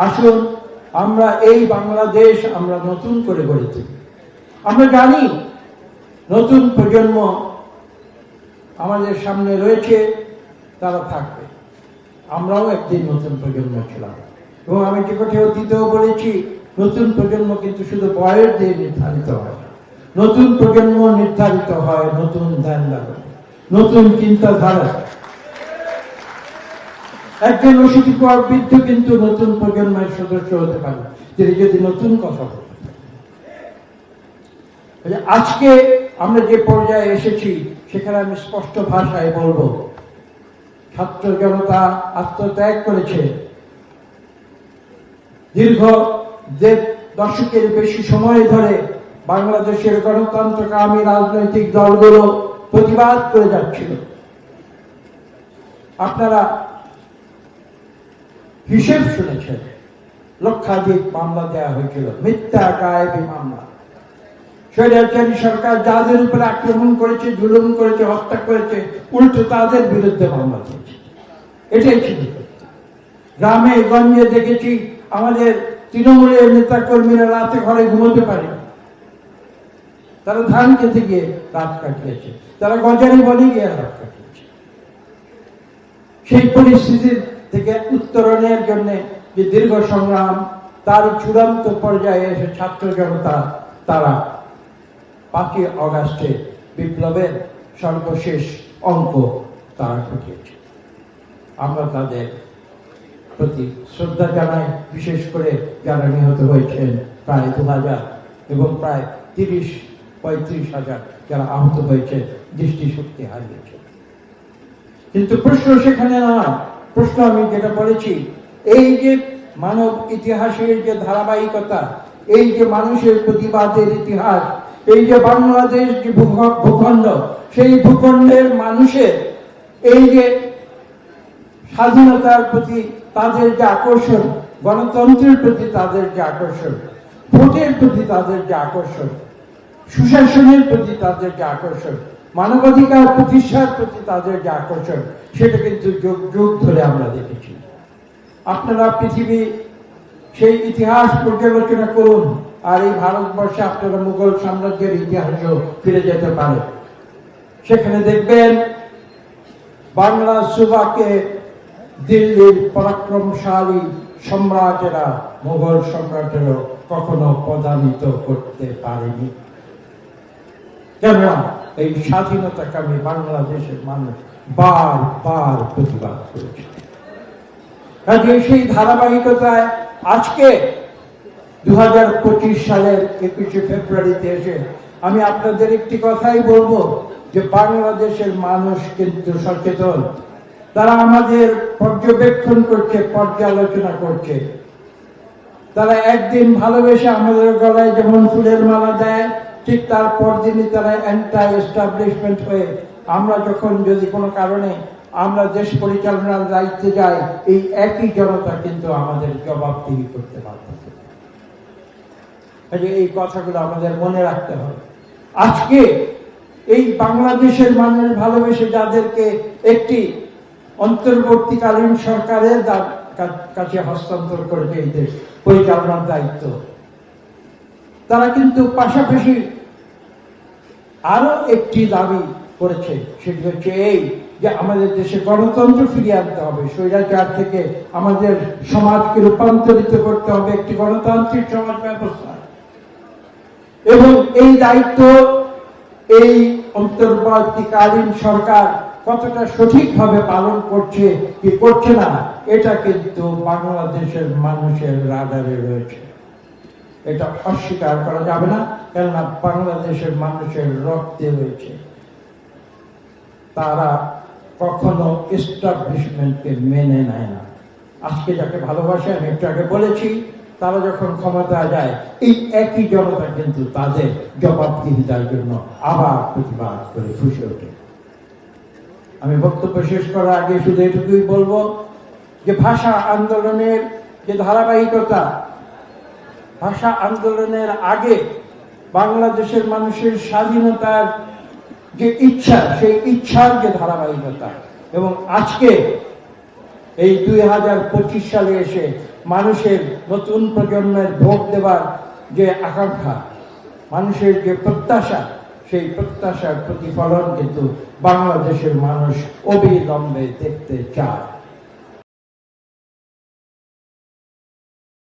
আসুন আমরা এই বাংলাদেশ আমরা নতুন করে গড়ে তুলি। আমরা জানি নতুন প্রজন্ম আমাদের সামনে রয়েছে, তারা থাকবে। আমরাও একদিন নতুন প্রজন্ম ছিলাম, এবং আমি যে কথা অতীতেও বলেছি, নতুন প্রজন্ম কিন্তু শুধু বয়স দিয়ে নির্ধারিত হয় না। নতুন প্রজন্ম নির্ধারিত হয় নতুন ধ্যান ধারণা, নতুন চিন্তাধারা। একজন অশীতিপর বৃদ্ধ কিন্তু নতুন প্রজন্মের সদস্য হতে পারে, তিনি যদি নতুন কথা বলেন। আজকে আমরা যে পর্যায়ে এসেছি, সেখানে আমি স্পষ্ট ভাষায় বলবো, ছাত্র জনতা আত্মত্যাগ করেছে। দীর্ঘ 1.5 দশকের বেশি সময় ধরে বাংলাদেশের গণতন্ত্রকামী রাজনৈতিক দলগুলো প্রতিবাদ করে যাচ্ছিল। আপনারা হিসেব শুনেছেন, লক্ষাধিক মামলা দেওয়া হয়েছিল, মিথ্যা গায়েবী মামলা। স্বৈরাচারী সরকার যাদের উপরে আক্রমণ করেছে, জুলুম করেছে, হত্যা করেছে, উল্টো তাদের বিরুদ্ধে মামলা দিয়েছে। এটাই ছিল। গ্রামে গঞ্জে দেখেছি আমাদের তৃণমূলের নেতা কর্মীরা রাতে ঘরে ঘুমোতে পারে, তারা ধান খেতে গিয়ে রাত কাটিয়েছে, তারা গজারি বলে গিয়ে রাত কাটিয়েছে। সেই পরিস্থিতির থেকে উত্তরণের জন্য যে দীর্ঘ সংগ্রাম, তার চূড়ান্ত পর্যায়ে এসে ছাত্র জনতা তারা 5ই অগাস্টে বিপ্লবের সর্বশেষ অঙ্ক তারা ঘটিয়েছে। আমরা তাদের প্রতি শ্রদ্ধা জানাই, বিশেষ করে যারা নিহত হয়েছেন প্রায় 2000 এবং প্রায় 30-35 হাজার যারা আহত হয়েছে, দৃষ্টিশক্তি হারিয়েছে। কিন্তু প্রশ্ন সেখানে নয়। প্রশ্ন আমি যেটা বলেছি, এই যে মানব ইতিহাসের যে ধারাবাহিকতা, এই যে মানুষের প্রতিবাদের ইতিহাস, এই যে বাংলাদেশ যে ভূখণ্ড, সেই ভূখণ্ডের মানুষের এই যে স্বাধীনতার প্রতি তাদের যে আকর্ষণ, গণতন্ত্রের প্রতি তাদের যে আকর্ষণ, ভোটের প্রতি তাদের যে আকর্ষণ, সুশাসনের প্রতি তাদের যে আকর্ষণ, মানবাধিকার প্রতিষ্ঠার প্রতি তাদের যে আকর্ষণ, সেটা কিন্তু যুগ যুগ ধরে আমরা দেখেছি। আপনারা পৃথিবী সেই ইতিহাস পর্যালোচনা করুন, আর এই ভারতবর্ষে আপনারা মুঘল সাম্রাজ্যের ইতিহাসেও ফিরে যেতে পারেন। সেখানে দেখবেন বাংলা সুবাকে দিল্লির পরাক্রমশালী সম্রাটেরা, মুঘল সম্রাটেরও কখনো পদান্বিত করতে পারেনি। কেন? এই স্বাধীনতাকামী বাংলাদেশের মানুষ বারবার প্রতিবাদ করেছে। কাজে সেই ধারাবাহিকতায় আজকে 2025 সালের 21শে ফেব্রুয়ারিতে এসে আমি আপনাদের একটি কথাই বলবো, যে বাংলাদেশের মানুষ কিন্তু সচেতন। তারা আমাদের পর্যবেক্ষণ করছে, পর্যালোচনা করছে। তারা একদিন ভালোবেসে আমাদের গলায় যেমন ফুলের মালা দেয়, ঠিক তার পরদিনই তারা অ্যান্টি এস্টাবলিশমেন্ট হয়ে আমরা যখন যদি কোনো কারণে আমরা দেশ পরিচালনার দায়িত্বে যাই, এই একই জনতা কিন্তু আমাদের জবাবদিহি করতে বাধ্য। এই কথাগুলো আমাদের মনে রাখতে হবে। আজকে এই বাংলাদেশের মানুষ ভালোবেসে যাদেরকে একটি অন্তর্বর্তীকালীন সরকারের কাছে হস্তান্তর করেছে এই দেশ পরিচালনার দায়িত্ব, তারা কিন্তু পাশাপাশি আরো একটি দাবি করেছে, সেটি হচ্ছে এই যে আমাদের দেশে গণতন্ত্র ফিরিয়ে আনতে হবে, স্বৈরাচার থেকে আমাদের সমাজকে রূপান্তরিত করতে হবে একটি গণতান্ত্রিক সমাজ ব্যবস্থা। এবং এই দায়িত্ব এই অন্তর্বর্তীকালীন সরকার কতটা সঠিকভাবে পালন করছে কি করছে না, এটা কিন্তু বাংলাদেশের মানুষের রাডারে রয়েছে। এটা অস্বীকার করা যাবে না, কেননা বাংলাদেশের মানুষের রক্তে রয়েছে। তারা কখনো এস্টাবলিশমেন্টকে মেনে নেয় না। আজকে যাকে ভালোবাসে, আমি একটু আগে বলেছি, তারা যখন ক্ষমতা যায়, এই একই জনতা কিন্তু তাদের জবাবদিহিতার জন্য আবার প্রতিবাদ করে ফুঁসে ওঠে। আমি বক্তব্য শেষ করার আগে শুধু এটুকুই বলবো যে ভাষা আন্দোলনের যে ধারাবাহিকতা, ভাষা আন্দোলনের আগে বাংলাদেশের মানুষের স্বাধীনতার যে ইচ্ছা, সেই ইচ্ছার যে ধারাবাহিকতা, এবং আজকে এই 2025 সালে এসে মানুষের নতুন প্রজন্মের ভোট দেওয়ার যে আকাঙ্ক্ষা, মানুষের যে প্রত্যাশা, সেই প্রত্যাশার প্রতিফলন কিন্তু বাংলাদেশের মানুষ অবিলম্বে দেখতে চায়।